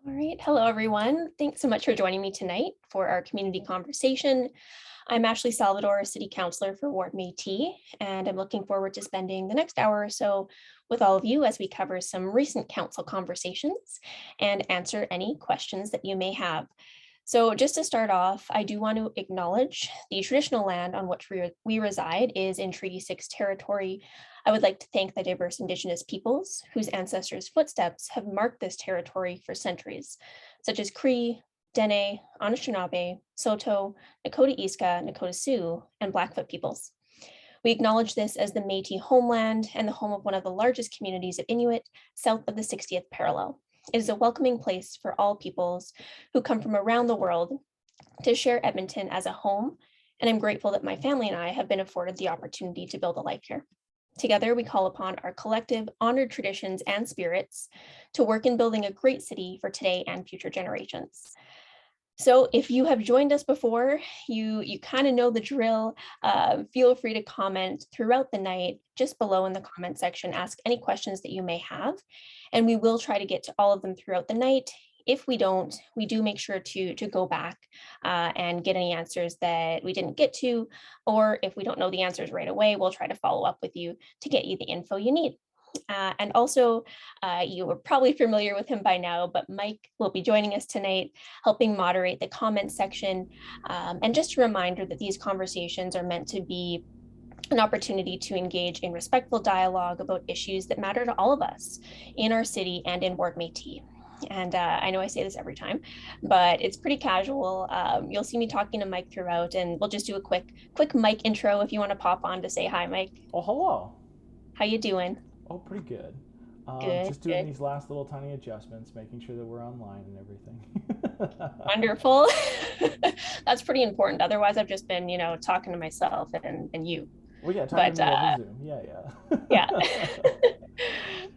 All right. Hello, everyone. Thanks so much for joining me tonight for our community conversation. I'm Ashley Salvador, City Councillor for Ward Métis, and I'm looking forward to spending the next hour or so with all of you as we cover some recent council conversations and answer any questions that you may have. So just to start off, I do want to acknowledge the traditional land on which we reside is in Treaty 6 territory. I would like to thank the diverse Indigenous peoples whose ancestors' footsteps have marked this territory for centuries, such as Cree, Dene, Anishinaabe, Saulteaux, Nakota Iska, Nakota Sioux, and Blackfoot peoples. We acknowledge this as the Métis homeland and the home of one of the largest communities of Inuit south of the 60th parallel. It is a welcoming place for all peoples who come from around the world to share Edmonton as a home, and I'm grateful that my family and I have been afforded the opportunity to build a life here. Together, we call upon our collective honored traditions and spirits to work in building a great city for today and future generations. So if you have joined us before, you kind of know the drill. Feel free to comment throughout the night, just below in the comment section, ask any questions that you may have, and we will try to get to all of them throughout the night. If we don't, we do make sure to go back and get any answers that we didn't get to, or if we don't know the answers right away, we'll try to follow up with you to get you the info you need. And also, you are probably familiar with him by now, but Mike will be joining us tonight, helping moderate the comment section. And just a reminder that these conversations are meant to be an opportunity to engage in respectful dialogue about issues that matter to all of us in our city and in Ward Métis. And I know I say this every time, but it's pretty casual. You'll see me talking to Mike throughout, and we'll just do a quick Mike intro if you want to pop on to say hi, Mike. Oh, hello. How you doing? Oh, pretty good. Good, Just doing good. these last little tiny adjustments, making sure that we're online and everything. Wonderful. That's pretty important. Otherwise, I've just been, talking to myself and you. Well, yeah, talking But to me over Zoom. Yeah, yeah. yeah.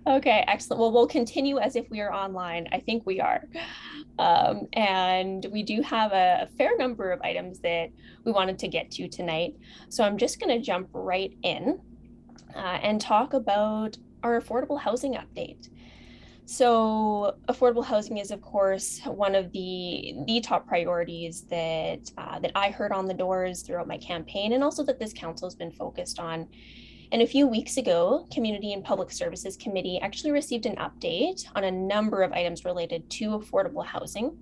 Okay, excellent. Well, we'll continue as if we are online. I think we are. And we do have a fair number of items that we wanted to get to tonight. So I'm just going to jump right in and talk about our affordable housing update. So affordable housing is, of course, one of the top priorities that I heard on the doors throughout my campaign, and also that this council has been focused on. And a few weeks ago, Community and Public Services Committee actually received an update on a number of items related to affordable housing.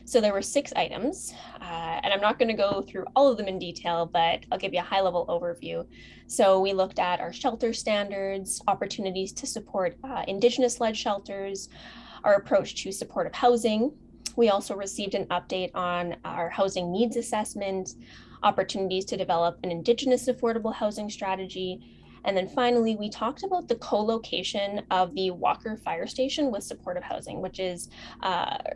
So there were 6 items, and I'm not going to go through all of them in detail, but I'll give you a high-level overview. So we looked at our shelter standards, opportunities to support Indigenous-led shelters, our approach to supportive housing. We also received an update on our housing needs assessment, opportunities to develop an Indigenous affordable housing strategy. And then finally, we talked about the co-location of the Walker Fire Station with supportive housing, which is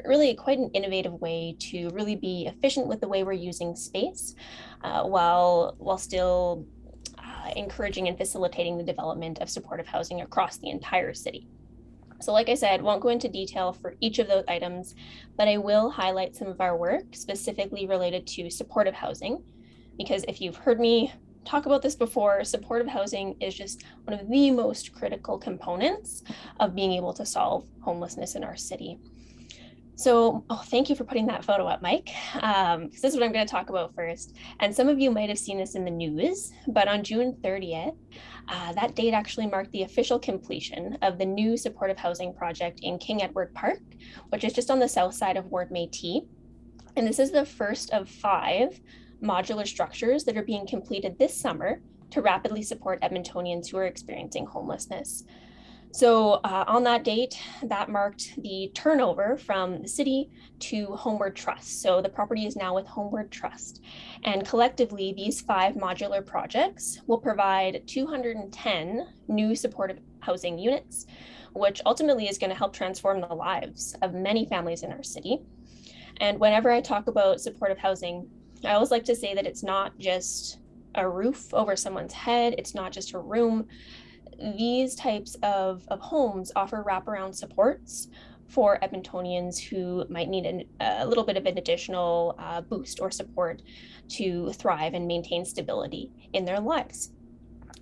really quite an innovative way to really be efficient with the way we're using space, while still encouraging and facilitating the development of supportive housing across the entire city. So like I said, won't go into detail for each of those items, but I will highlight some of our work specifically related to supportive housing, because if you've heard me talk about this before, supportive housing is just one of the most critical components of being able to solve homelessness in our city. So, thank you for putting that photo up, Mike, because this is what I'm going to talk about first. And some of you might have seen this in the news, but on June 30th, that date actually marked the official completion of the new supportive housing project in King Edward Park, which is just on the south side of Ward Métis. And this is the first of 5 modular structures that are being completed this summer to rapidly support Edmontonians who are experiencing homelessness. So on that date, that marked the turnover from the city to Homeward Trust. So the property is now with Homeward Trust. And collectively, these 5 modular projects will provide 210 new supportive housing units, which ultimately is going to help transform the lives of many families in our city. And whenever I talk about supportive housing, I always like to say that it's not just a roof over someone's head, it's not just a room. These types of homes offer wraparound supports for Edmontonians who might need a little bit of an additional boost or support to thrive and maintain stability in their lives.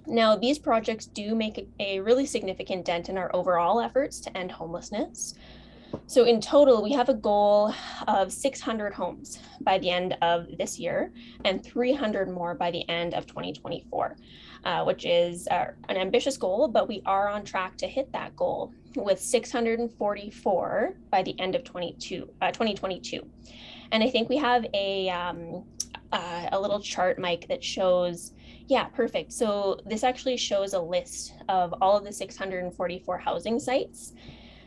Now, these projects do make a really significant dent in our overall efforts to end homelessness. So in total, we have a goal of 600 homes by the end of this year and 300 more by the end of 2024, which is an ambitious goal, but we are on track to hit that goal with 644 by the end of 2022. And I think we have a little chart, Mike, that shows, yeah, perfect. So this actually shows a list of all of the 644 housing sites,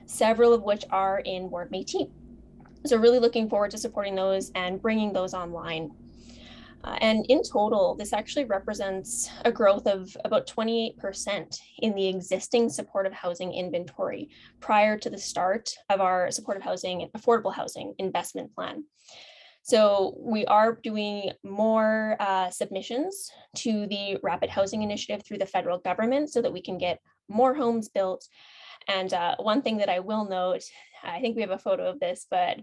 several of which are in Ward Métis. So really looking forward to supporting those and bringing those online. And in total, this actually represents a growth of about 28% in the existing supportive housing inventory prior to the start of our supportive housing and affordable housing investment plan. So we are doing more submissions to the Rapid Housing Initiative through the federal government so that we can get more homes built. And one thing that I will note, I think we have a photo of this, but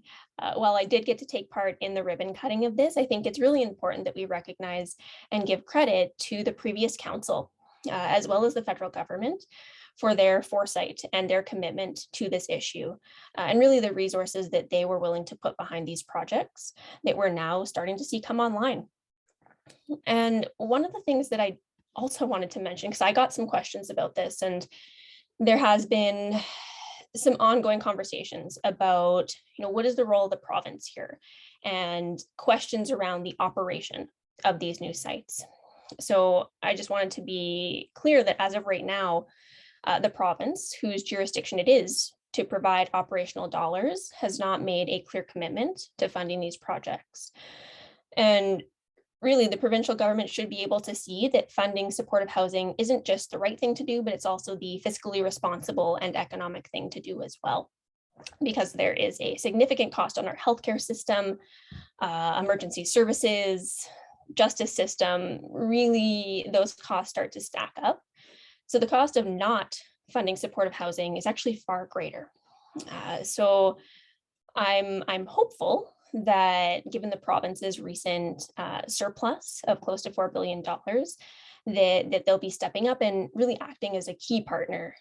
while I did get to take part in the ribbon cutting of this, I think it's really important that we recognize and give credit to the previous council, as well as the federal government, for their foresight and their commitment to this issue, and really the resources that they were willing to put behind these projects that we're now starting to see come online. And one of the things that I also wanted to mention, because I got some questions about this, and there has been some ongoing conversations about, what is the role of the province here, and questions around the operation of these new sites. So I just wanted to be clear that as of right now, the province, whose jurisdiction it is to provide operational dollars, has not made a clear commitment to funding these projects. And really, the provincial government should be able to see that funding supportive housing isn't just the right thing to do, but it's also the fiscally responsible and economic thing to do as well, because there is a significant cost on our healthcare system, emergency services, justice system. Really, those costs start to stack up. So the cost of not funding supportive housing is actually far greater. So I'm hopeful that given the province's recent surplus of close to $4 billion, that they'll be stepping up and really acting as a key partner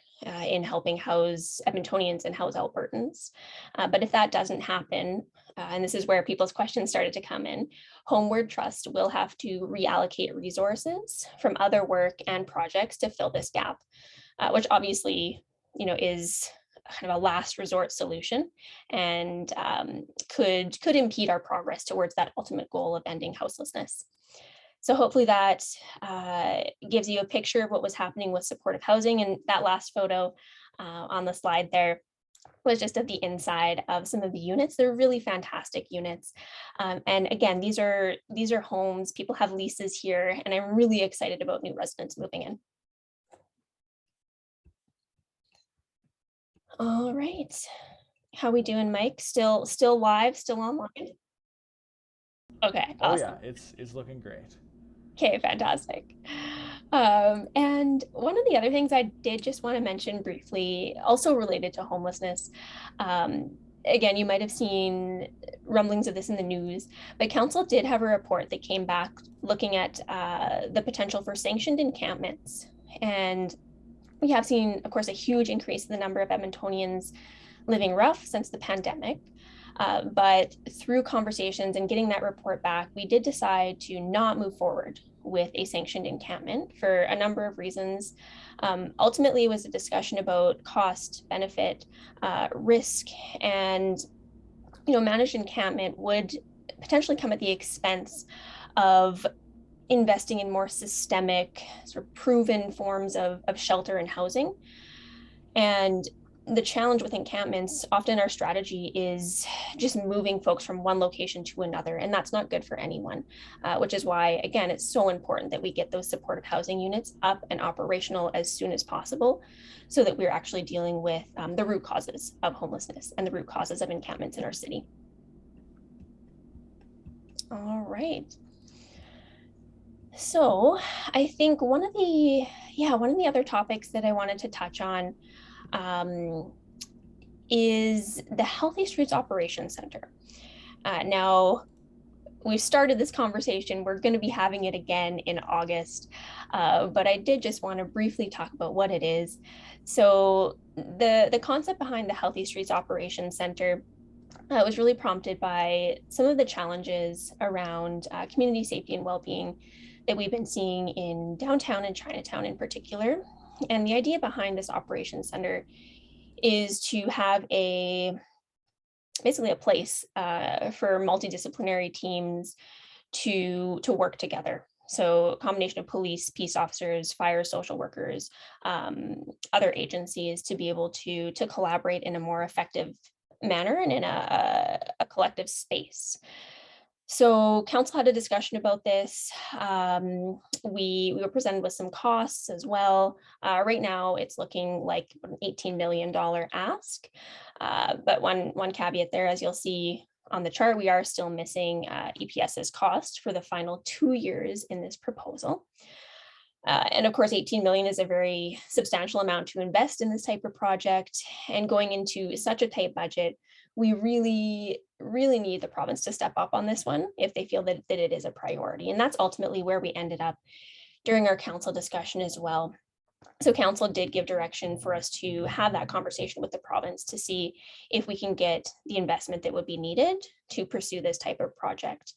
in helping house Edmontonians and house Albertans. But if that doesn't happen, and this is where people's questions started to come in, Homeward Trust will have to reallocate resources from other work and projects to fill this gap, which obviously, is kind of a last resort solution, and could impede our progress towards that ultimate goal of ending houselessness. So hopefully that gives you a picture of what was happening with supportive housing. And that last photo on the slide there was just of the inside of some of the units. They're really fantastic units. And again, these are homes, people have leases here, and I'm really excited about new residents moving in. All right. How we doing, Mike? Still live, still online? Okay, awesome. Oh yeah, it's looking great. Okay, fantastic. And one of the other things I did just want to mention briefly, also related to homelessness, again, you might have seen rumblings of this in the news, but council did have a report that came back looking at the potential for sanctioned encampments. And we have seen, of course, a huge increase in the number of Edmontonians living rough since the pandemic. But through conversations and getting that report back, we did decide to not move forward with a sanctioned encampment for a number of reasons. Ultimately, it was a discussion about cost, benefit, risk, and managed encampment would potentially come at the expense of investing in more systemic, sort of proven forms of shelter and housing. And the challenge with encampments, often our strategy is just moving folks from one location to another, and that's not good for anyone, which is why, again, it's so important that we get those supportive housing units up and operational as soon as possible, so that we're actually dealing with the root causes of homelessness and the root causes of encampments in our city. All right. So I think one of the other topics that I wanted to touch on is the Healthy Streets Operations Center. Now, we've started this conversation. We're going to be having it again in August, but I did just want to briefly talk about what it is. So the concept behind the Healthy Streets Operations Center was really prompted by some of the challenges around community safety and well-being that we've been seeing in downtown and Chinatown in particular. And the idea behind this operations center is to have basically a place for multidisciplinary teams to work together. So a combination of police, peace officers, fire, social workers, other agencies to be able to collaborate in a more effective manner and in a collective space. So council had a discussion about this. We were presented with some costs as well. Right now, it's looking like an $18 million ask. But one caveat there, as you'll see on the chart, we are still missing EPS's cost for the final 2 years in this proposal. And of course, 18 million is a very substantial amount to invest in this type of project. And going into such a tight budget, we really need the province to step up on this one if they feel that it is a priority. And that's ultimately where we ended up during our council discussion as well. So council did give direction for us to have that conversation with the province to see if we can get the investment that would be needed to pursue this type of project.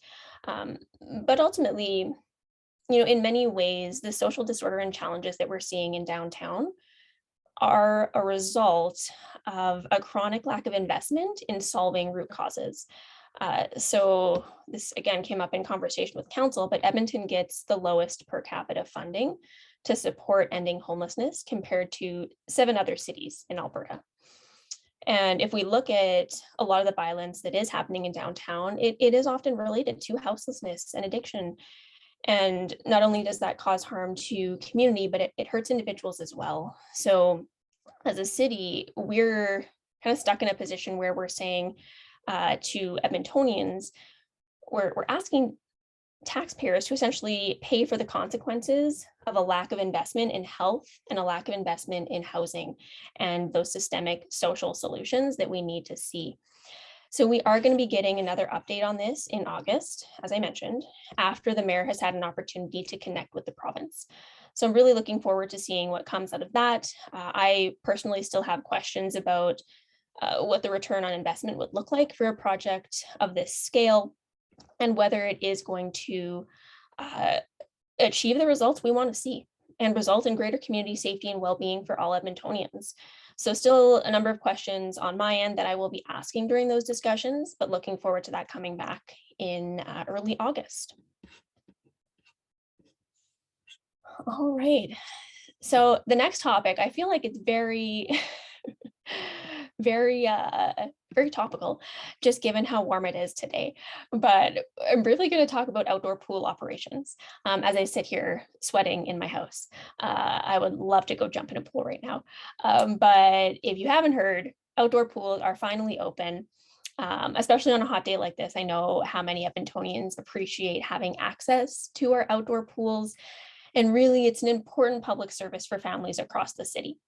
But ultimately, in many ways, the social disorder and challenges that we're seeing in downtown are a result of a chronic lack of investment in solving root causes. So this again came up in conversation with council, but Edmonton gets the lowest per capita funding to support ending homelessness compared to 7 other cities in Alberta. And if we look at a lot of the violence that is happening in downtown, it is often related to houselessness and addiction. And not only does that cause harm to community, but it hurts individuals as well. So as a city, we're kind of stuck in a position where we're saying to Edmontonians, we're asking taxpayers to essentially pay for the consequences of a lack of investment in health and a lack of investment in housing and those systemic social solutions that we need to see. So we are going to be getting another update on this in August, as I mentioned, after the mayor has had an opportunity to connect with the province. So I'm really looking forward to seeing what comes out of that. I personally still have questions about what the return on investment would look like for a project of this scale and whether it is going to achieve the results we want to see and result in greater community safety and well-being for all Edmontonians. So still a number of questions on my end that I will be asking during those discussions, but looking forward to that coming back in early August. All right. So the next topic, I feel like it's very, very topical, just given how warm it is today. But I'm really going to talk about outdoor pool operations. As I sit here sweating in my house, I would love to go jump in a pool right now. But if you haven't heard, outdoor pools are finally open. Especially on a hot day like this. I know how many Edmontonians appreciate having access to our outdoor pools. And really, it's an important public service for families across the city.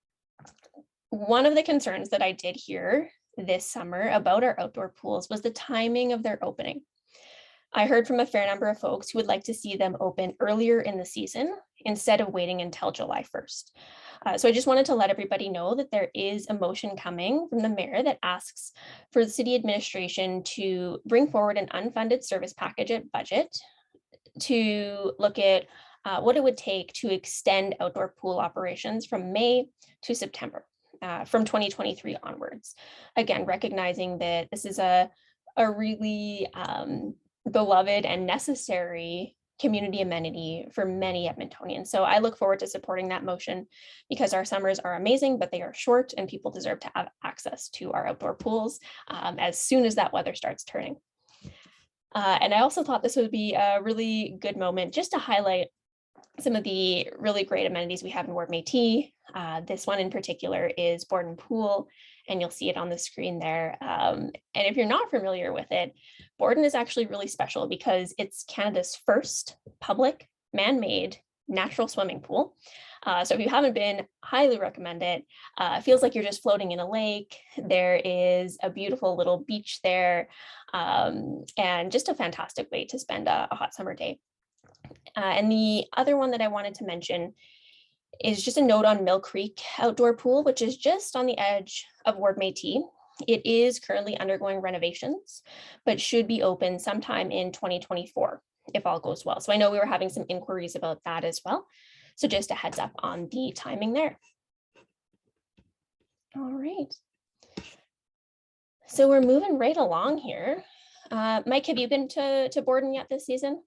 One of the concerns that I did hear this summer about our outdoor pools was the timing of their opening. I heard from a fair number of folks who would like to see them open earlier in the season instead of waiting until July 1st. So I just wanted to let everybody know that there is a motion coming from the mayor that asks for the city administration to bring forward an unfunded service package at budget to look at what it would take to extend outdoor pool operations from May to September, from 2023 onwards. Again, recognizing that this is a really beloved and necessary community amenity for many Edmontonians. So I look forward to supporting that motion because our summers are amazing, but they are short and people deserve to have access to our outdoor pools as soon as that weather starts turning. And I also thought this would be a really good moment just to highlight some of the really great amenities we have in Ward Métis. This one in particular is Borden Pool, and you'll see it on the screen there. And if you're not familiar with it, Borden is actually really special because it's Canada's first public man-made natural swimming pool. So if you haven't been, highly recommend it. It feels like you're just floating in a lake. There is a beautiful little beach there, and just a fantastic way to spend a hot summer day. And the other one that I wanted to mention is just a note on Mill Creek Outdoor Pool, which is just on the edge of Ward Métis. It is currently undergoing renovations, but should be open sometime in 2024 if all goes well. So I know we were having some inquiries about that as well. So just a heads up on the timing there. All right. So we're moving right along here. Mike, have you been to Borden yet this season?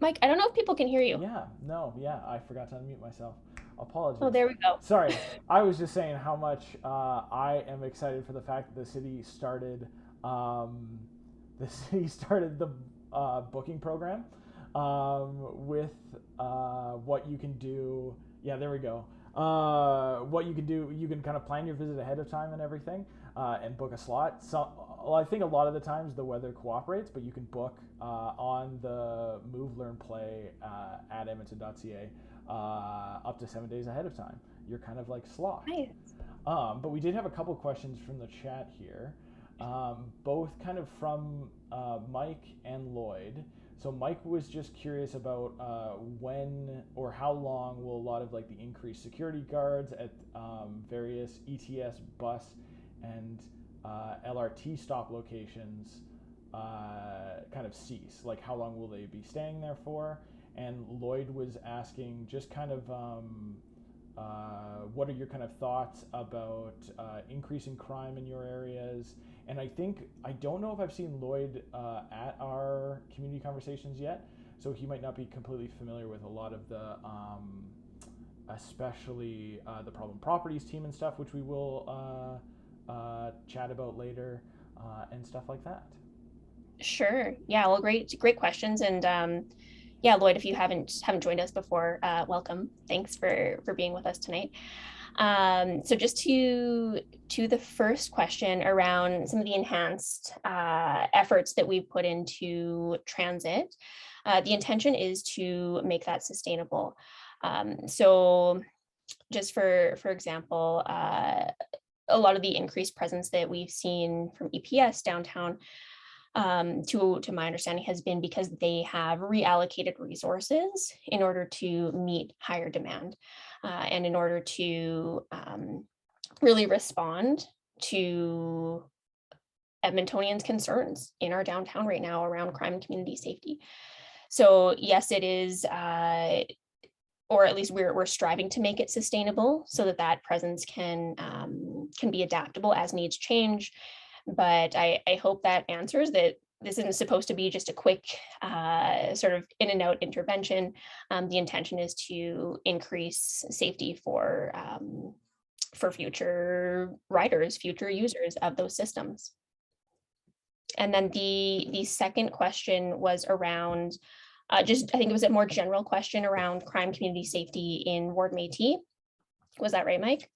Mike, I don't know if people can hear you. Yeah, I forgot to unmute myself. Apologies. Oh, there we go. Sorry, I was just saying how much I am excited for the fact that the city started the booking program with what you can do. Yeah, there we go. What you can do, you can kind of plan your visit ahead of time and everything, and book a slot. So, well, I think a lot of the times the weather cooperates, but you can book on the Move, Learn, Play at Edmonton.ca up to 7 days ahead of time. You're kind of like slot. Nice. But we did have a couple questions from the chat here, both kind of from Mike and Lloyd. So Mike was just curious about when or how long will a lot of like the increased security guards at various ETS bus and LRT stop locations kind of cease? Like how long will they be staying there for? And Lloyd was asking just kind of what are your kind of thoughts about increasing crime in your areas? And I don't know if I've seen Lloyd at our community conversations yet, so he might not be completely familiar with a lot of the, especially the problem properties team and stuff, which we will chat about later, and stuff like that. Sure. Yeah. Well, great questions. And yeah, Lloyd, if you haven't joined us before, welcome. Thanks for being with us tonight. So just to the first question around some of the enhanced efforts that we've put into transit, the intention is to make that sustainable. So just for example, a lot of the increased presence that we've seen from EPS downtown, to my understanding, has been because they have reallocated resources in order to meet higher demand, and in order to really respond to Edmontonians' concerns in our downtown right now around crime and community safety. So yes, it is, or at least we're striving to make it sustainable so that presence can be adaptable as needs change. But I hope that answers that. This isn't supposed to be just a quick sort of in and out intervention. The intention is to increase safety for future riders, future users of those systems. And then the second question was around I think it was a more general question around crime community safety in Ward Métis. Was that right, Mike?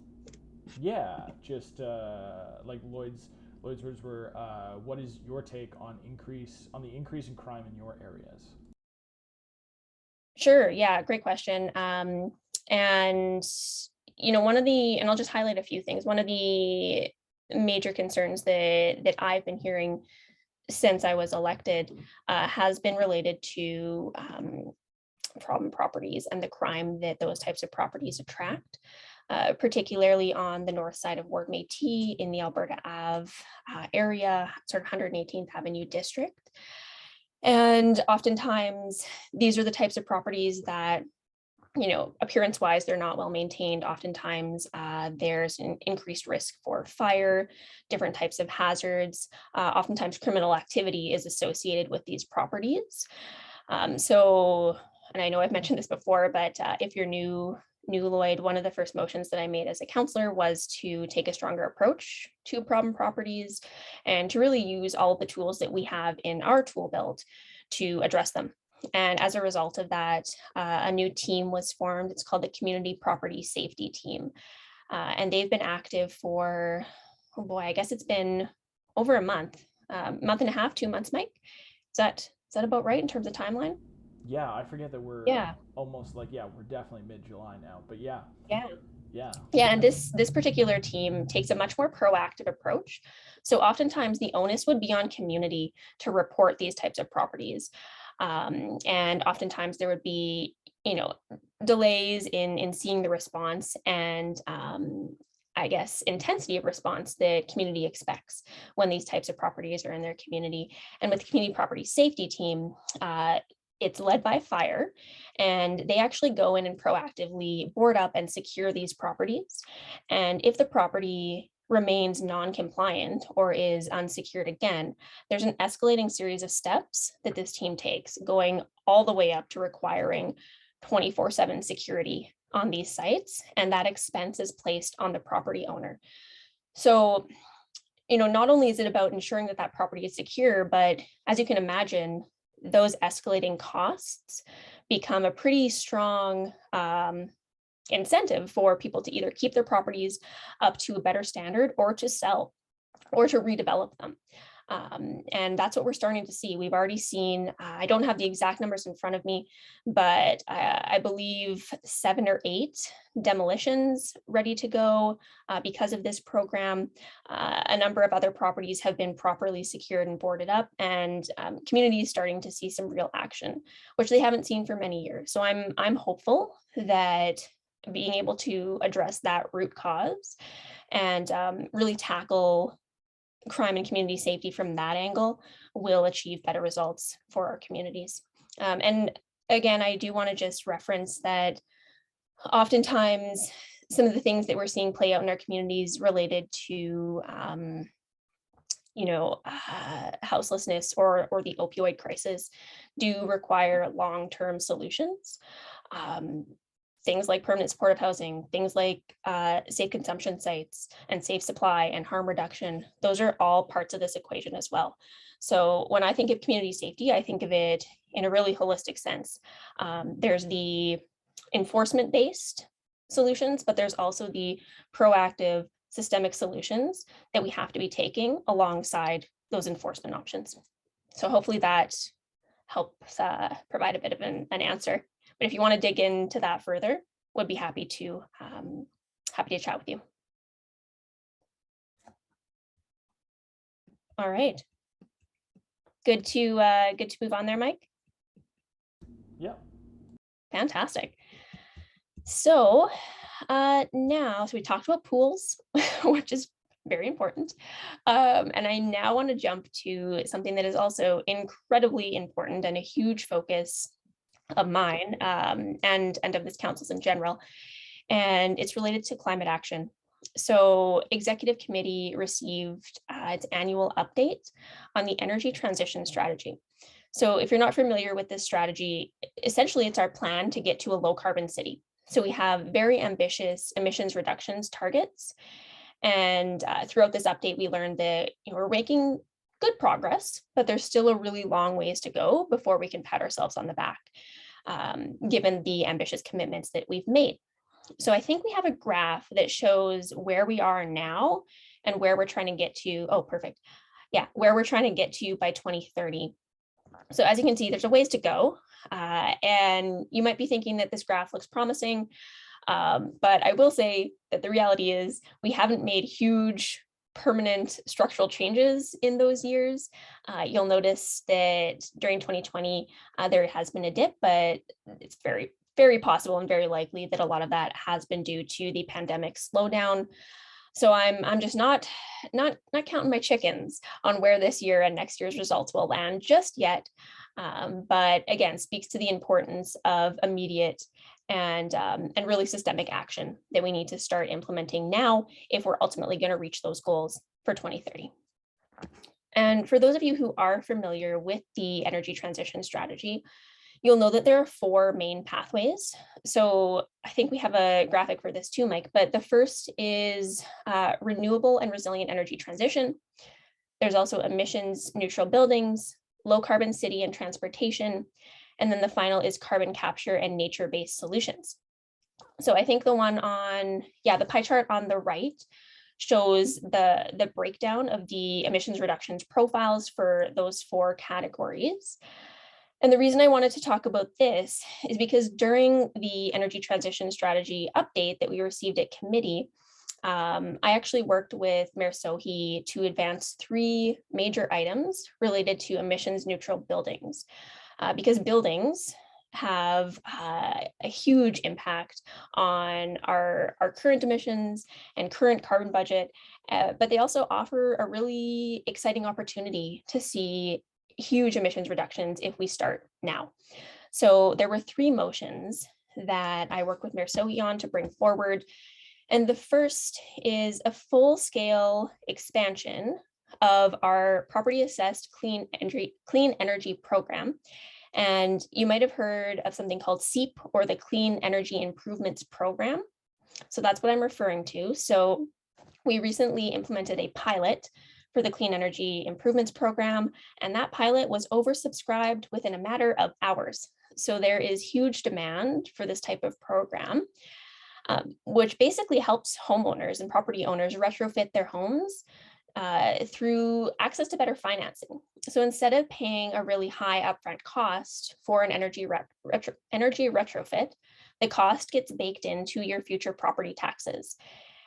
Yeah, just like Lloyd's words were, what is your take on the increase in crime in your areas? Sure. Yeah, great question. And and I'll just highlight a few things. One of the major concerns that I've been hearing since I was elected has been related to problem properties and the crime that those types of properties attract. Particularly on the north side of Ward Métis in the Alberta Ave area, sort of 118th Avenue district. And oftentimes these are the types of properties that, appearance-wise, they're not well maintained. Oftentimes there's an increased risk for fire, different types of hazards. Oftentimes criminal activity is associated with these properties. And I know I've mentioned this before, but if you're new knew Lloyd, one of the first motions that I made as a councillor was to take a stronger approach to problem properties and to really use all of the tools that we have in our tool belt to address them. And as a result of that, a new team was formed. It's called the Community Property Safety Team. And they've been active for, oh boy, I guess it's been over a month and a half, 2 months, Mike. Is that about right in terms of timeline? Yeah, I forget that we're Yeah. almost like, yeah, we're definitely mid-July now, but yeah. Yeah. Yeah. Yeah, and this particular team takes a much more proactive approach. So oftentimes the onus would be on community to report these types of properties. And oftentimes there would be, delays in seeing the response and I guess intensity of response that community expects when these types of properties are in their community. And with the community property safety team, it's led by fire, and they actually go in and proactively board up and secure these properties. And if the property remains non-compliant or is unsecured again, there's an escalating series of steps that this team takes, going all the way up to requiring 24/7 security on these sites, and that expense is placed on the property owner. So, not only is it about ensuring that that property is secure, but as you can imagine, those escalating costs become a pretty strong incentive for people to either keep their properties up to a better standard or to sell or to redevelop them. And that's what we're starting to see. We've already seen, I don't have the exact numbers in front of me, but I believe 7 or 8 demolitions ready to go because of this program. A number of other properties have been properly secured and boarded up, and communities starting to see some real action, which they haven't seen for many years. So I'm hopeful that being able to address that root cause and really tackle crime and community safety from that angle will achieve better results for our communities. And again, I do want to just reference that oftentimes some of the things that we're seeing play out in our communities related to houselessness or the opioid crisis do require long-term solutions. Things like permanent supportive housing, things like safe consumption sites and safe supply and harm reduction, those are all parts of this equation as well. So when I think of community safety, I think of it in a really holistic sense. There's the enforcement-based solutions, but there's also the proactive systemic solutions that we have to be taking alongside those enforcement options. So hopefully that helps provide a bit of an answer. But if you want to dig into that further, would be happy to chat with you. All right. Good to move on there, Mike. Yep. Fantastic. So now, we talked about pools, which is very important. And I now want to jump to something that is also incredibly important and a huge focus of mine and of this council's in general. And it's related to climate action. So Executive Committee received its annual update on the energy transition strategy. So if you're not familiar with this strategy, essentially it's our plan to get to a low carbon city. So we have very ambitious emissions reductions targets. And throughout this update, we learned that we're making good progress, but there's still a really long ways to go before we can pat ourselves on the back, given the ambitious commitments that we've made. So I think we have a graph that shows where we are now and where we're trying to get to. Oh, perfect. Yeah, where we're trying to get to by 2030. So as you can see, there's a ways to go. And you might be thinking that this graph looks promising, but I will say that the reality is we haven't made huge permanent structural changes in those years. You'll notice that during 2020, there has been a dip, but it's very, very possible and very likely that a lot of that has been due to the pandemic slowdown. So I'm just not counting my chickens on where this year and next year's results will land just yet. But again, speaks to the importance of immediate and really systemic action that we need to start implementing now if we're ultimately going to reach those goals for 2030. And for those of you who are familiar with the energy transition strategy, you'll know that there are 4 main pathways. So I think we have a graphic for this too, Mike, but the first is renewable and resilient energy transition. There's also emissions neutral buildings, low carbon city and transportation. And then the final is carbon capture and nature-based solutions. So I think the one on, the pie chart on the right shows the breakdown of the emissions reductions profiles for those 4 categories. And the reason I wanted to talk about this is because during the energy transition strategy update that we received at committee, I actually worked with Mayor Sohi to advance 3 major items related to emissions neutral buildings, because buildings have a huge impact on our current emissions and current carbon budget, but they also offer a really exciting opportunity to see huge emissions reductions if we start now. So there were 3 motions that I worked with Mayor Sohi on to bring forward. And the first is a full-scale expansion of our property assessed clean energy program. And you might have heard of something called CEAP, or the Clean Energy Improvements Program. So that's what I'm referring to. So we recently implemented a pilot for the Clean Energy Improvements Program, and that pilot was oversubscribed within a matter of hours. So there is huge demand for this type of program, which basically helps homeowners and property owners retrofit their homes through access to better financing. So instead of paying a really high upfront cost for an energy retrofit, the cost gets baked into your future property taxes.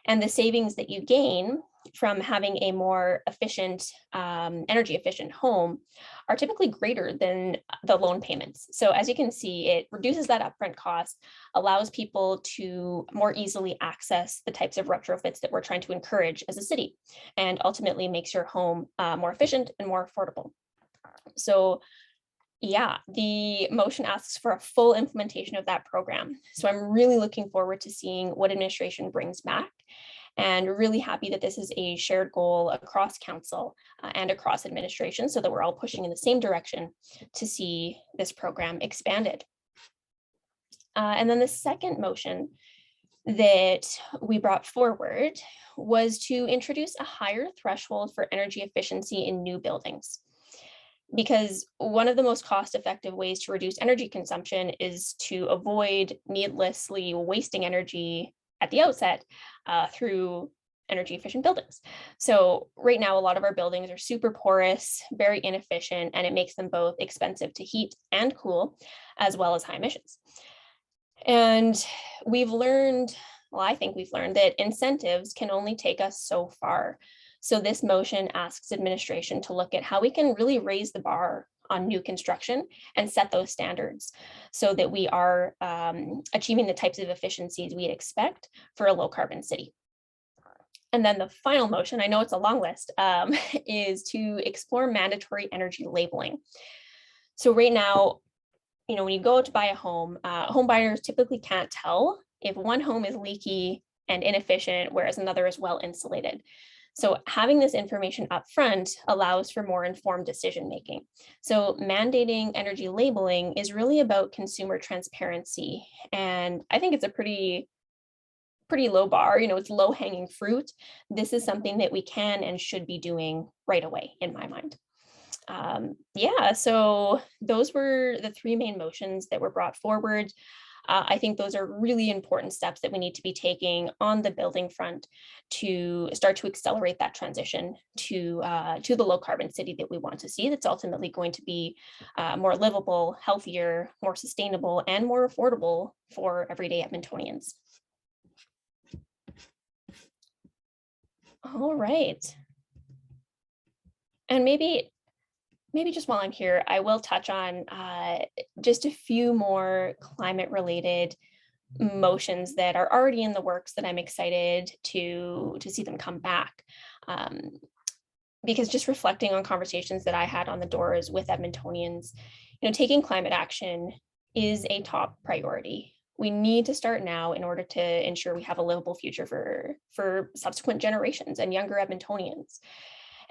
And the savings that you gain from having a more efficient, energy efficient home are typically greater than the loan payments. So as you can see, it reduces that upfront cost, allows people to more easily access the types of retrofits that we're trying to encourage as a city, and ultimately makes your home more efficient and more affordable. So the motion asks for a full implementation of that program. So I'm really looking forward to seeing what administration brings back, and really happy that this is a shared goal across council and across administration, so that we're all pushing in the same direction to see this program expanded. And then the second motion that we brought forward was to introduce a higher threshold for energy efficiency in new buildings. Because one of the most cost-effective ways to reduce energy consumption is to avoid needlessly wasting energy at the outset through energy efficient buildings. So right now, a lot of our buildings are super porous, very inefficient, and it makes them both expensive to heat and cool, as well as high emissions. And we've learned, well, I think we've learned that incentives can only take us so far. So this motion asks administration to look at how we can really raise the bar on new construction and set those standards so that we are achieving the types of efficiencies we'd expect for a low carbon city. And then the final motion, I know it's a long list, is to explore mandatory energy labeling. So right now, when you go out to buy a home buyers typically can't tell if one home is leaky and inefficient, whereas another is well insulated. So having this information up front allows for more informed decision making. So mandating energy labeling is really about consumer transparency. And I think it's a pretty low bar, it's low hanging fruit. This is something that we can and should be doing right away, in my mind. So those were the 3 main motions that were brought forward. I think those are really important steps that we need to be taking on the building front to start to accelerate that transition to the low carbon city that we want to see, that's ultimately going to be more livable, healthier, more sustainable, and more affordable for everyday Edmontonians. All right. And maybe just while I'm here, I will touch on just a few more climate related motions that are already in the works that I'm excited to see them come back. Because just reflecting on conversations that I had on the doors with Edmontonians, taking climate action is a top priority. We need to start now in order to ensure we have a livable future for subsequent generations and younger Edmontonians.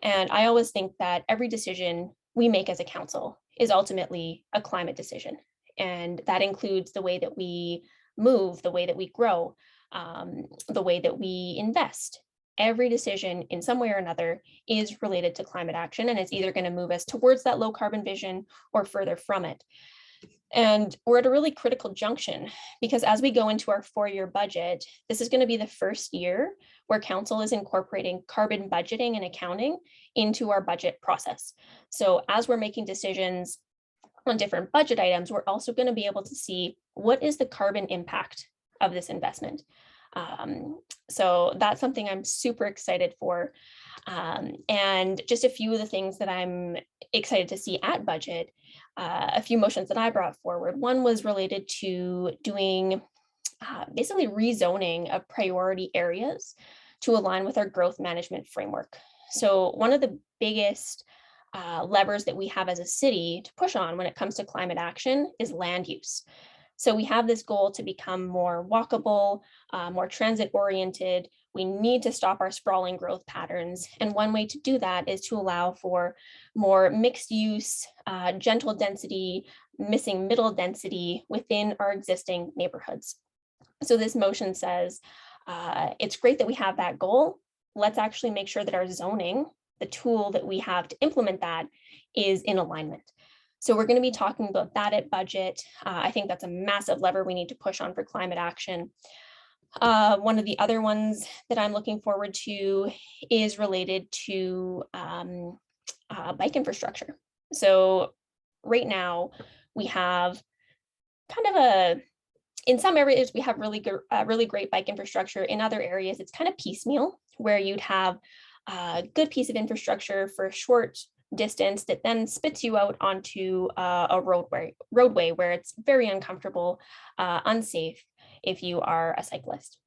And I always think that every decision we make as a council is ultimately a climate decision. And that includes the way that we move, the way that we grow, the way that we invest. Every decision in some way or another is related to climate action, and it's either going to move us towards that low carbon vision or further from it. And we're at a really critical junction, because as we go into our 4-year budget, this is going to be the first year where council is incorporating carbon budgeting and accounting into our budget process. So as we're making decisions on different budget items, we're also going to be able to see what is the carbon impact of this investment. So that's something I'm super excited for. And just a few of the things that I'm excited to see at budget, a few motions that I brought forward. One was related to doing basically rezoning of priority areas to align with our growth management framework. So one of the biggest levers that we have as a city to push on when it comes to climate action is land use. So we have this goal to become more walkable, more transit oriented. We need to stop our sprawling growth patterns. And one way to do that is to allow for more mixed use, gentle density, missing middle density within our existing neighborhoods. So this motion says, it's great that we have that goal. Let's actually make sure that our zoning, the tool that we have to implement that, is in alignment. So we're going to be talking about that at budget. I think that's a massive lever we need to push on for climate action. One of the other ones that I'm looking forward to is related to bike infrastructure. So right now we have kind of in some areas we have really great bike infrastructure. In other areas, it's kind of piecemeal, where you'd have a good piece of infrastructure for a short distance that then spits you out onto a roadway where it's very uncomfortable, unsafe if you are a cyclist.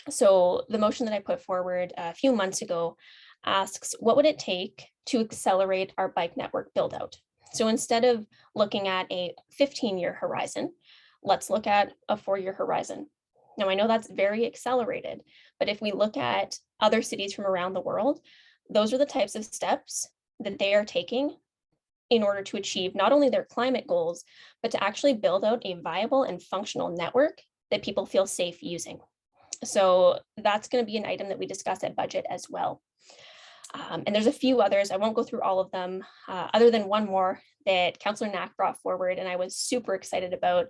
So the motion that I put forward a few months ago asks, what would it take to accelerate our bike network build out? So instead of looking at a 15-year horizon, let's look at a 4-year horizon. Now, I know that's very accelerated, but if we look at other cities from around the world, those are the types of steps that they are taking in order to achieve not only their climate goals, but to actually build out a viable and functional network that people feel safe using. So that's going to be an item that we discuss at budget as well. And there's a few others. I won't go through all of them, other than one more that Councillor Knack brought forward, and I was super excited about.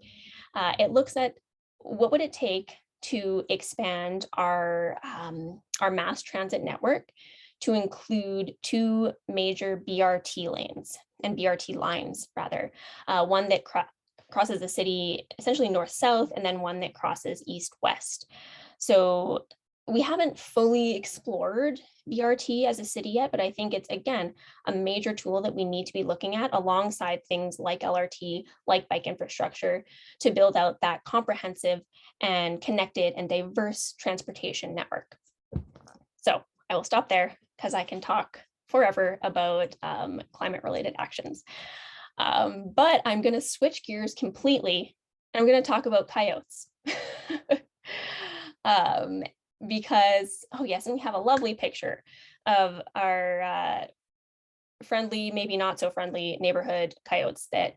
It looks at what would it take to expand our mass transit network to include 2 major BRT lanes and BRT lines, rather. One that crosses the city essentially north-south, and then one that crosses east-west. So we haven't fully explored BRT as a city yet, but I think it's, again, a major tool that we need to be looking at alongside things like LRT, like bike infrastructure, to build out that comprehensive and connected and diverse transportation network. So I will stop there because I can talk forever about climate-related actions. But I'm going to switch gears completely. I'm going to talk about coyotes. Because, oh yes, and we have a lovely picture of our friendly, maybe not so friendly neighborhood coyotes that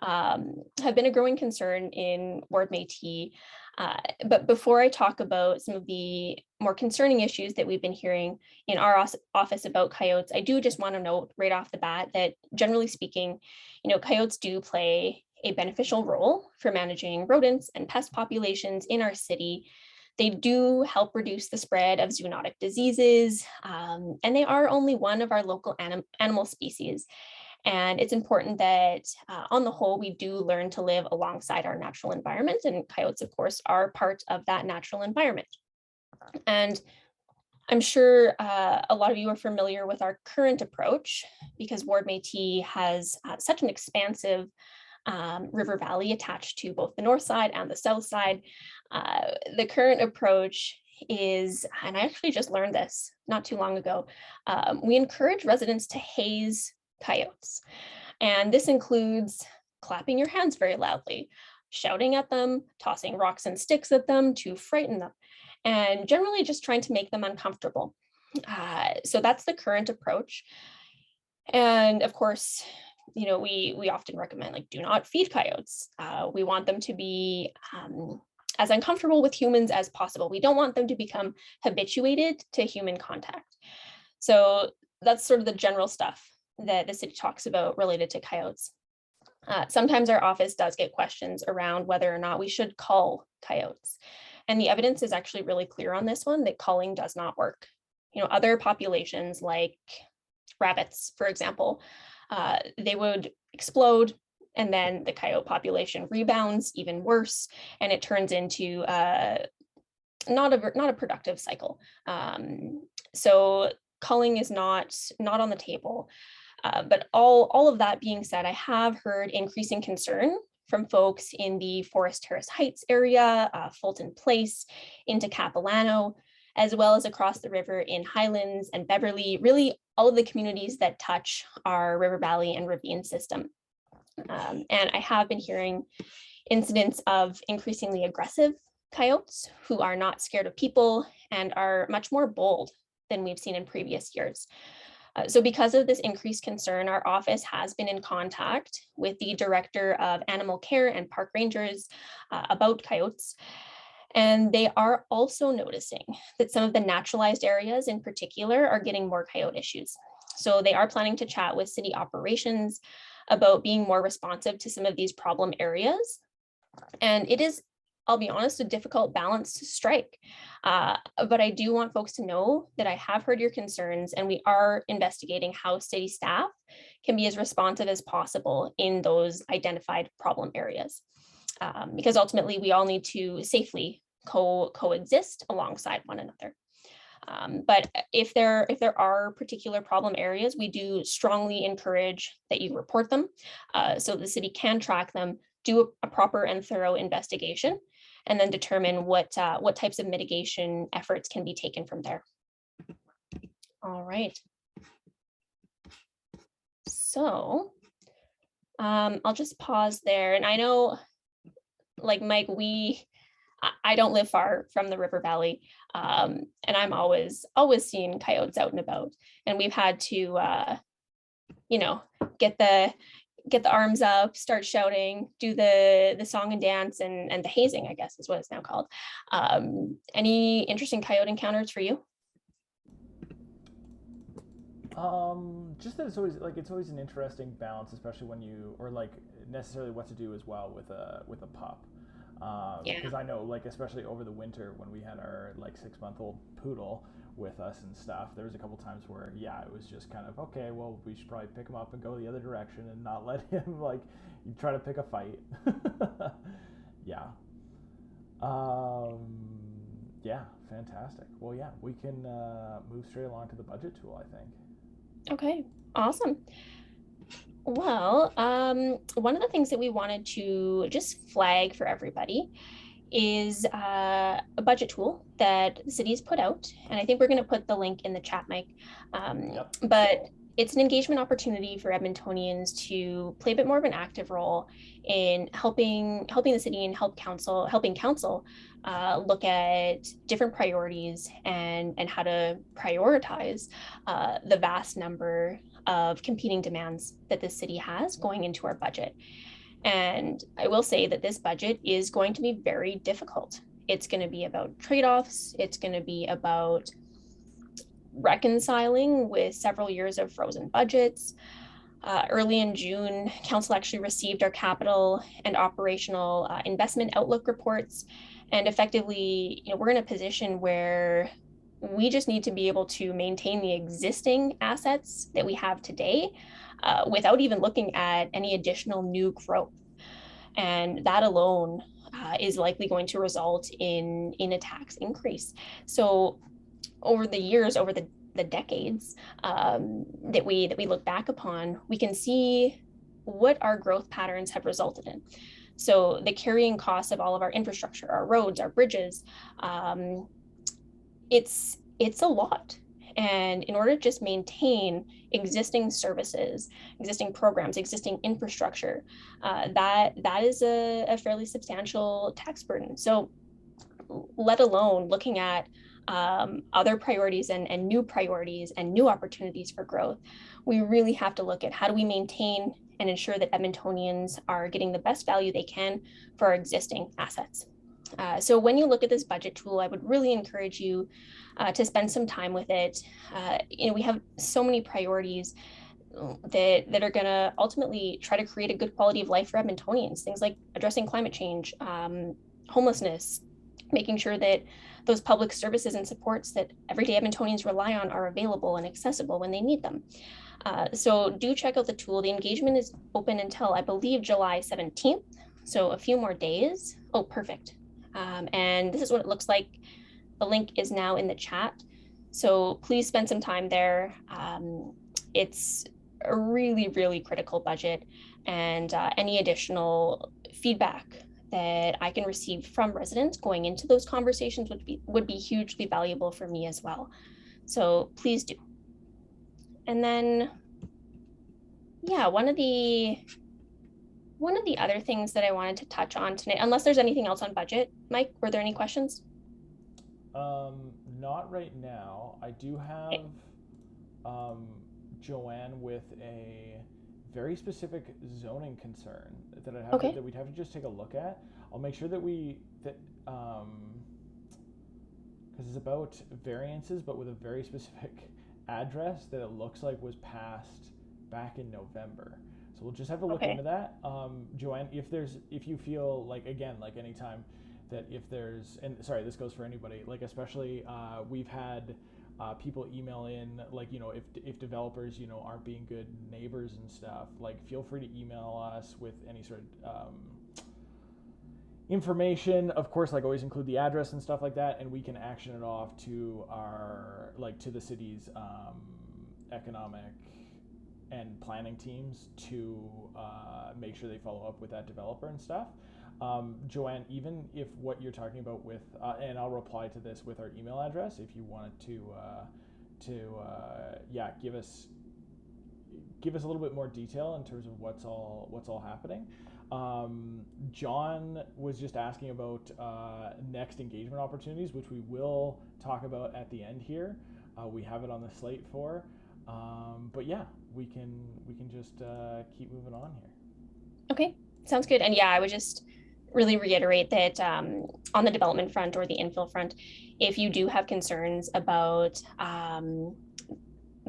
have been a growing concern in Ward Métis. But before I talk about some of the more concerning issues that we've been hearing in our office about coyotes, I do just want to note right off the bat that, generally speaking, coyotes do play a beneficial role for managing rodents and pest populations in our city. They do help reduce the spread of zoonotic diseases, and they are only one of our local animal species. And it's important that on the whole, we do learn to live alongside our natural environment, and coyotes, of course, are part of that natural environment. And I'm sure a lot of you are familiar with our current approach, because Ward Métis has such an expansive river valley attached to both the north side and the south side. The current approach is, and I actually just learned this not too long ago, we encourage residents to haze coyotes. And this includes clapping your hands very loudly, shouting at them, tossing rocks and sticks at them to frighten them, and generally just trying to make them uncomfortable. So that's the current approach. And of course, we often recommend, like, do not feed coyotes. We want them to be as uncomfortable with humans as possible. We don't want them to become habituated to human contact. So that's sort of the general stuff that the city talks about related to coyotes. Sometimes our office does get questions around whether or not we should cull coyotes. And the evidence is actually really clear on this one, that culling does not work. Other populations like rabbits, for example, they would explode, and then the coyote population rebounds even worse, and it turns into not a productive cycle. So culling is not on the table. But all of that being said, I have heard increasing concern from folks in the Forest Terrace Heights area, Fulton Place, into Capilano, as well as across the river in Highlands and Beverly, really all of the communities that touch our river valley and ravine system. And I have been hearing incidents of increasingly aggressive coyotes who are not scared of people and are much more bold than we've seen in previous years. So because of this increased concern, our office has been in contact with the Director of Animal Care and Park Rangers about coyotes. And they are also noticing that some of the naturalized areas in particular are getting more coyote issues. So they are planning to chat with city operations about being more responsive to some of these problem areas. And it is, I'll be honest, a difficult balance to strike. But I do want folks to know that I have heard your concerns, and we are investigating how city staff can be as responsive as possible in those identified problem areas. Because ultimately we all need to safely coexist alongside one another. But if there are particular problem areas, we do strongly encourage that you report them so the city can track them, do a proper and thorough investigation, and then determine what types of mitigation efforts can be taken from there. All right. So I'll just pause there. And I know, like Mike, I don't live far from the river valley, and I'm always seeing coyotes out and about. And we've had to, get the arms up, start shouting, do the song and dance, and the hazing, I guess is what it's now called. Any interesting coyote encounters for you? Just that it's always an interesting balance, especially when you, or like necessarily what to do as well with a pup. Because I know, like, especially over the winter when we had our like 6-month-old poodle with us and stuff, there was a couple times where it was just kind of, okay, well, we should probably pick him up and go the other direction and not let him like try to pick a fight. Yeah. Yeah, fantastic. Well, yeah, we can move straight along to the budget tool, I think. Okay, awesome. Well, one of the things that we wanted to just flag for everybody is a budget tool that the city's put out. And I think we're going to put the link in the chat, Mike. Yep. But it's an engagement opportunity for Edmontonians to play a bit more of an active role in helping the city and helping council look at different priorities and how to prioritize the vast number of competing demands that the city has going into our budget. And I will say that this budget is going to be very difficult. It's going to be about trade-offs. It's going to be about reconciling with several years of frozen budgets. Early in June, council actually received our capital and operational investment outlook reports. And effectively, we're in a position where we just need to be able to maintain the existing assets that we have today without even looking at any additional new growth. And that alone is likely going to result in a tax increase. So over the years, over the decades that we look back upon, we can see what our growth patterns have resulted in. So the carrying costs of all of our infrastructure, our roads, our bridges, it's a lot. And in order to just maintain existing services, existing programs, existing infrastructure, that is a fairly substantial tax burden. So let alone looking at other priorities and new priorities and new opportunities for growth, we really have to look at how do we maintain and ensure that Edmontonians are getting the best value they can for our existing assets. So when you look at this budget tool, I would really encourage you to spend some time with it. We have so many priorities that are going to ultimately try to create a good quality of life for Edmontonians. Things like addressing climate change, homelessness, making sure that those public services and supports that everyday Edmontonians rely on are available and accessible when they need them. So do check out the tool. The engagement is open until, I believe, July 17th. So a few more days. Oh, perfect. And this is what it looks like. The link is now in the chat. So please spend some time there. It's a really, really critical budget, and any additional feedback that I can receive from residents going into those conversations would be hugely valuable for me as well. So please do. And then, yeah, one of the other things that I wanted to touch on tonight, unless there's anything else on budget, Mike, were there any questions? Not right now. I do have Joanne with a very specific zoning concern that I'd have that we'd have to just take a look at. I'll make sure that because it's about variances, but with a very specific address that it looks like was passed back in November. So we'll just have to look into that. Joanne, if you feel like, again, like anytime that if there's, and sorry, this goes for anybody, like especially we've had people email in, like, if developers, aren't being good neighbors and stuff, like feel free to email us with any sort of information. Of course, like always include the address and stuff like that, and we can action it off to our, like, to the city's economic and planning teams to make sure they follow up with that developer and stuff. Joanne, even if what you're talking about with, and I'll reply to this with our email address, if you wanted to give us a little bit more detail in terms of what's all happening. John was just asking about next engagement opportunities, which we will talk about at the end here. We have it on the slate for, but yeah, we can just keep moving on here. Okay, sounds good. And yeah, I would just really reiterate that on the development front or the infill front, if you do have concerns about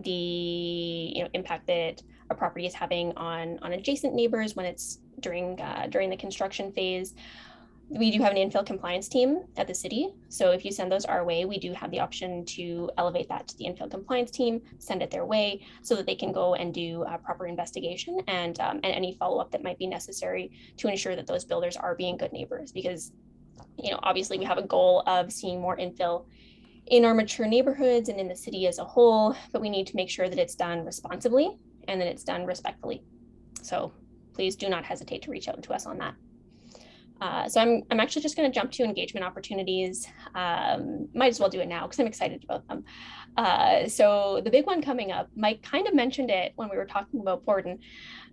the impact that a property is having on adjacent neighbors when it's during the construction phase, we do have an infill compliance team at the city. So if you send those our way, we do have the option to elevate that to the infill compliance team, send it their way so that they can go and do a proper investigation and any follow-up that might be necessary to ensure that those builders are being good neighbors. Because, obviously we have a goal of seeing more infill in our mature neighborhoods and in the city as a whole, but we need to make sure that it's done responsibly and that it's done respectfully. So please do not hesitate to reach out to us on that. So I'm actually just going to jump to engagement opportunities. Might as well do it now because I'm excited about them. So the big one coming up, Mike kind of mentioned it when we were talking about Borden,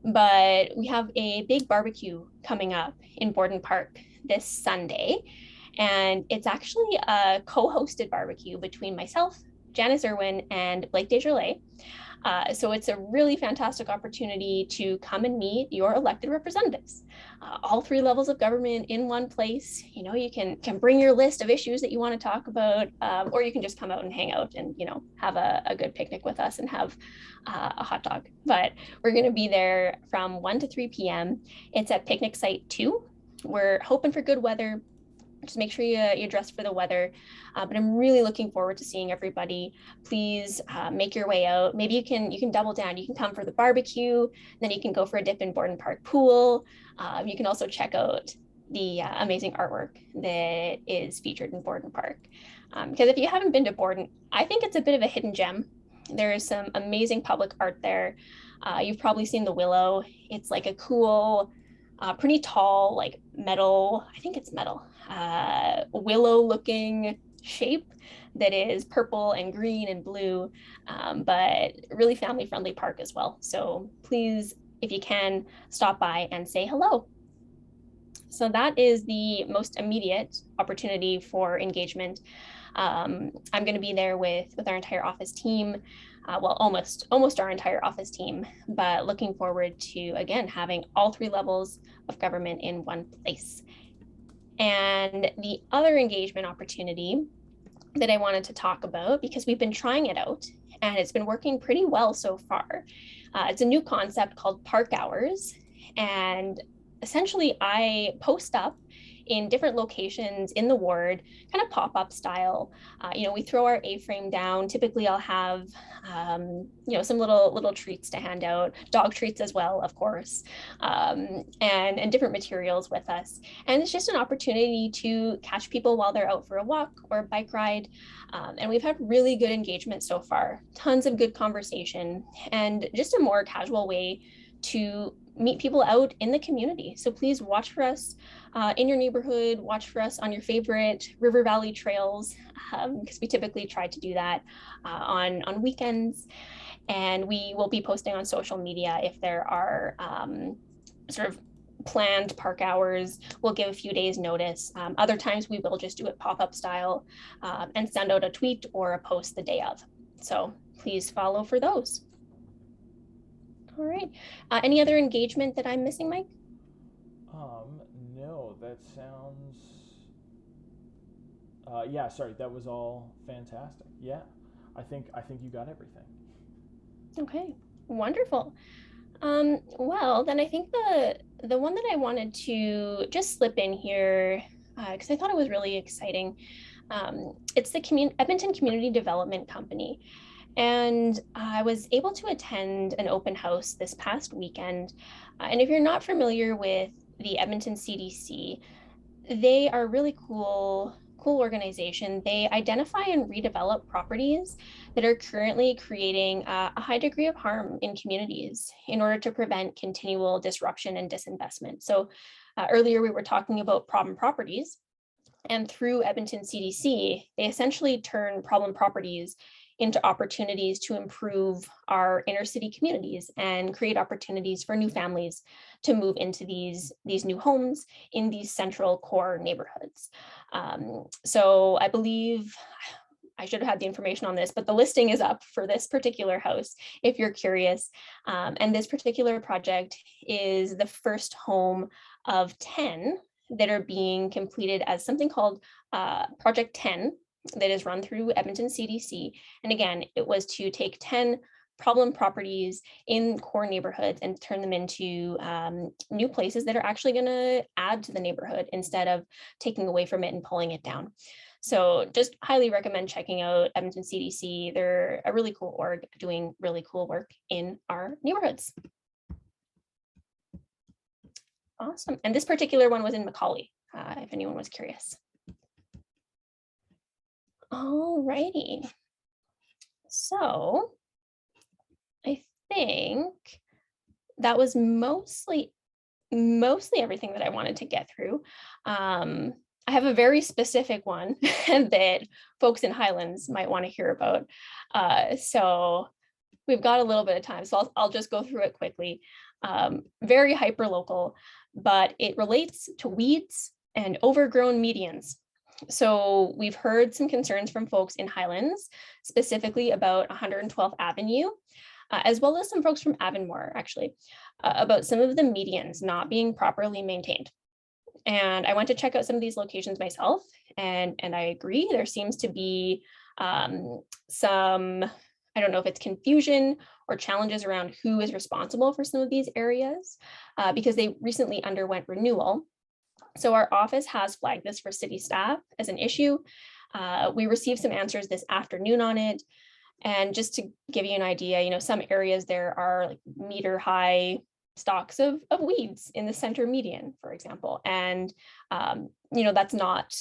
but we have a big barbecue coming up in Borden Park this Sunday. And it's actually a co-hosted barbecue between myself, Janice Irwin, and Blake Desjardins. So it's a really fantastic opportunity to come and meet your elected representatives, all three levels of government in one place. You can bring your list of issues that you want to talk about, or you can just come out and hang out and, have a good picnic with us and have a hot dog. But we're going to be there from 1 to 3 p.m. It's at Picnic Site 2. We're hoping for good weather. Just make sure you dress for the weather. But I'm really looking forward to seeing everybody. Please make your way out. Maybe you can double down. You can come for the barbecue, then you can go for a dip in Borden Park pool. You can also check out the amazing artwork that is featured in Borden Park. Because if you haven't been to Borden, I think it's a bit of a hidden gem. There is some amazing public art there. You've probably seen the willow. It's like a cool, pretty tall, like metal, I think it's metal, willow looking shape that is purple and green and blue, but really family friendly park as well. So please, if you can, stop by and say hello. So that is the most immediate opportunity for engagement. I'm going to be there with our entire office team. Well, almost our entire office team, but looking forward to, again, having all 3 levels of government in one place. And the other engagement opportunity that I wanted to talk about, because we've been trying it out and it's been working pretty well so far. It's a new concept called park hours. And essentially, I post up in different locations in the ward, kind of pop-up style. We throw our A-frame down. Typically, I'll have some little treats to hand out, dog treats as well, of course, and different materials with us. And it's just an opportunity to catch people while they're out for a walk or a bike ride. And we've had really good engagement so far, tons of good conversation, and just a more casual way to meet people out in the community. So please watch for us in your neighborhood, watch for us on your favorite river valley trails, because we typically try to do that on weekends. And we will be posting on social media if there are sort of planned park hours. We'll give a few days notice. Other times we will just do it pop-up style and send out a tweet or a post the day of. So please follow for those. All right. Any other engagement that I'm missing, Mike? No, that sounds. Yeah, sorry, that was all fantastic. Yeah, I think you got everything. Okay, wonderful. Well, then I think the one that I wanted to just slip in here, because I thought it was really exciting, it's the Edmonton Community Development Company. And I was able to attend an open house this past weekend. And if you're not familiar with the Edmonton CDC, they are a really cool organization. They identify and redevelop properties that are currently creating a high degree of harm in communities in order to prevent continual disruption and disinvestment. So earlier we were talking about problem properties, and through Edmonton CDC, they essentially turn problem properties into opportunities to improve our inner city communities and create opportunities for new families to move into these new homes in these central core neighborhoods. So I believe I should have had the information on this, but the listing is up for this particular house if you're curious. And this particular project is the first home of 10 that are being completed as something called Project 10, that is run through Edmonton CDC. And again, it was to take 10 problem properties in core neighborhoods and turn them into new places that are actually going to add to the neighborhood instead of taking away from it and pulling it down. So just highly recommend checking out Edmonton CDC. They're a really cool org doing really cool work in our neighborhoods. Awesome. And this particular one was in Macaulay, if anyone was curious. All righty. So I think that was mostly everything that I wanted to get through. I have a very specific one that folks in Highlands might want to hear about. So we've got a little bit of time, so I'll just go through it quickly. Very hyper local, but it relates to weeds and overgrown medians. So we've heard some concerns from folks in Highlands, specifically about 112th Avenue, as well as some folks from Avonmore, actually, about some of the medians not being properly maintained. And I went to check out some of these locations myself, and I agree, there seems to be some, I don't know if it's confusion or challenges around who is responsible for some of these areas, because they recently underwent renewal. So our office has flagged this for city staff as an issue. We received some answers this afternoon on it. And just to give you an idea, some areas there are like meter high stalks of weeds in the center median, for example. And, that's not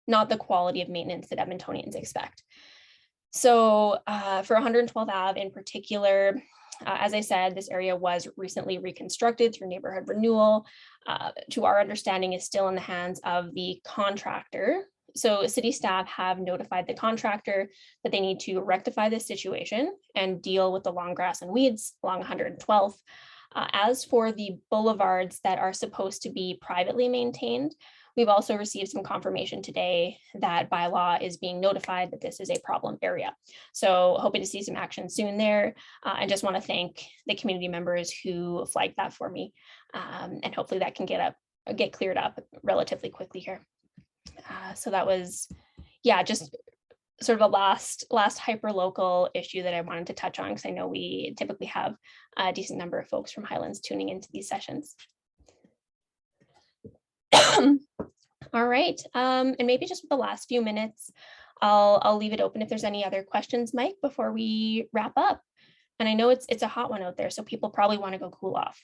the quality of maintenance that Edmontonians expect. So for 112th Ave in particular, as I said, this area was recently reconstructed through neighborhood renewal. To our understanding, is still in the hands of the contractor. So city staff have notified the contractor that they need to rectify this situation and deal with the long grass and weeds along 112th. As for the boulevards that are supposed to be privately maintained, We've also received some confirmation today that by law is being notified that this is a problem area. So hoping to see some action soon there. And just want to thank the community members who flagged that for me. And hopefully that can get cleared up relatively quickly here. So that was, yeah, just sort of a last hyper local issue that I wanted to touch on, because I know we typically have a decent number of folks from Highlands tuning into these sessions. All right, and maybe just with the last few minutes, I'll leave it open if there's any other questions, Mike, before we wrap up. And I know it's a hot one out there, so people probably want to go cool off.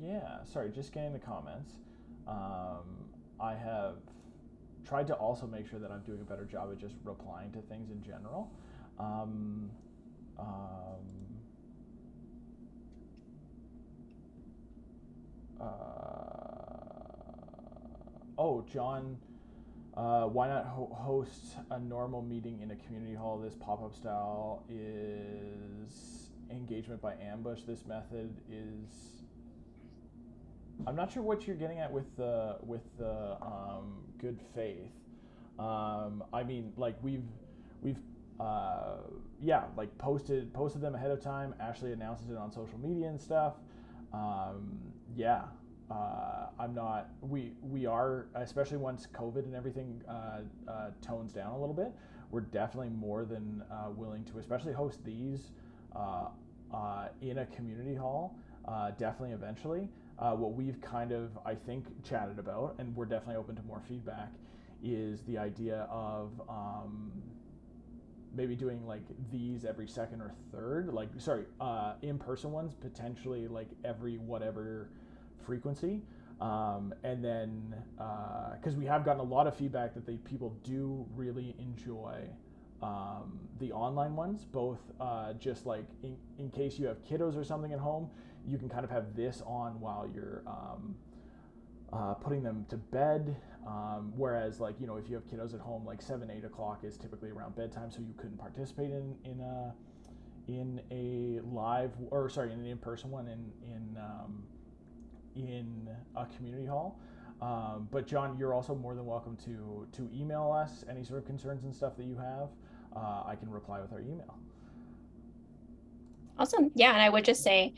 Yeah, sorry, just getting the comments. I have tried to also make sure that I'm doing a better job of just replying to things in general. Oh, John, why not host a normal meeting in a community hall? This pop-up style is engagement by ambush. This method is, I'm not sure what you're getting at with the good faith. I mean, like we've yeah, like posted them ahead of time. Ashley announces it on social media and stuff. Yeah, I'm not. We are, especially once COVID and everything tones down a little bit. We're definitely more than willing to, especially host these in a community hall. Definitely eventually. What we've kind of, I think, chatted about, and we're definitely open to more feedback, is the idea of maybe doing like these every second or third, like, sorry, in-person ones, potentially like every whatever frequency. And then, because we have gotten a lot of feedback that people do really enjoy the online ones, both just like in case you have kiddos or something at home, you can kind of have this on while you're putting them to bed. Whereas, like, you know, if you have kiddos at home, like 7-8 o'clock is typically around bedtime, so you couldn't participate in a live, or sorry, in an in-person one in a community hall. But John, you're also more than welcome to email us any sort of concerns and stuff that you have. I can reply with our email. Awesome. Yeah, and I would just say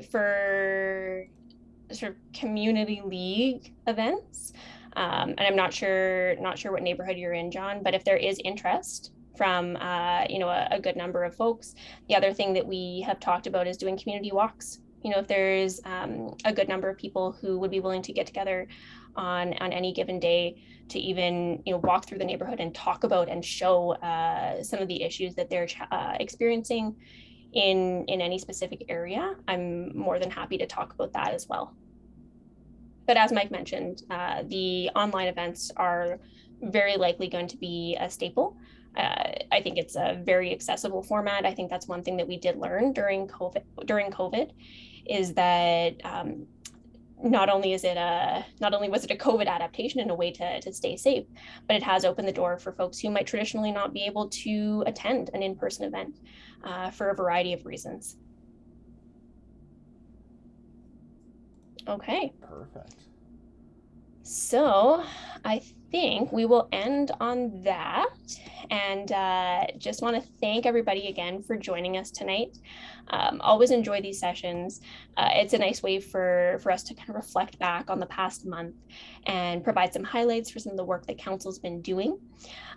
for sort of community league events, and I'm not sure what neighborhood you're in, John, but if there is interest from you know, a good number of folks, the other thing that we have talked about is doing community walks. You know, if there's a good number of people who would be willing to get together on any given day to even, you know, walk through the neighborhood and talk about and show some of the issues that they're experiencing in any specific area, I'm more than happy to talk about that as well. But as Mike mentioned, the online events are very likely going to be a staple. I think it's a very accessible format. I think that's one thing that we did learn during COVID is that not only was it a COVID adaptation and a way to stay safe, but it has opened the door for folks who might traditionally not be able to attend an in-person event for a variety of reasons. Okay. Perfect. So I think we will end on that, and just want to thank everybody again for joining us tonight. Always enjoy these sessions. It's a nice way for us to kind of reflect back on the past month and provide some highlights for some of the work that Council's been doing.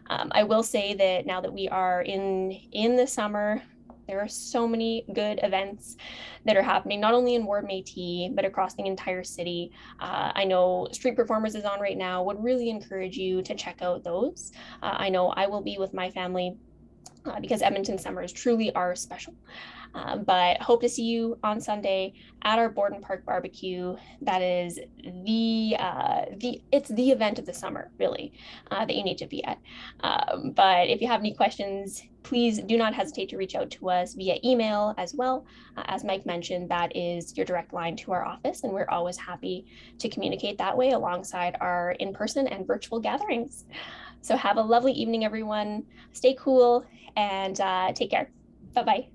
I will say that now that we are in the summer, there are so many good events that are happening, not only in Ward Métis, but across the entire city. I know Street Performers is on right now. Would really encourage you to check out those. I know I will be with my family because Edmonton summers truly are special. But hope to see you on Sunday at our Borden Park barbecue. That is it's the event of the summer, really, that you need to be at. But if you have any questions, please do not hesitate to reach out to us via email as well. As Mike mentioned, that is your direct line to our office, and we're always happy to communicate that way alongside our in-person and virtual gatherings. So have a lovely evening, everyone. Stay cool and take care. Bye-bye.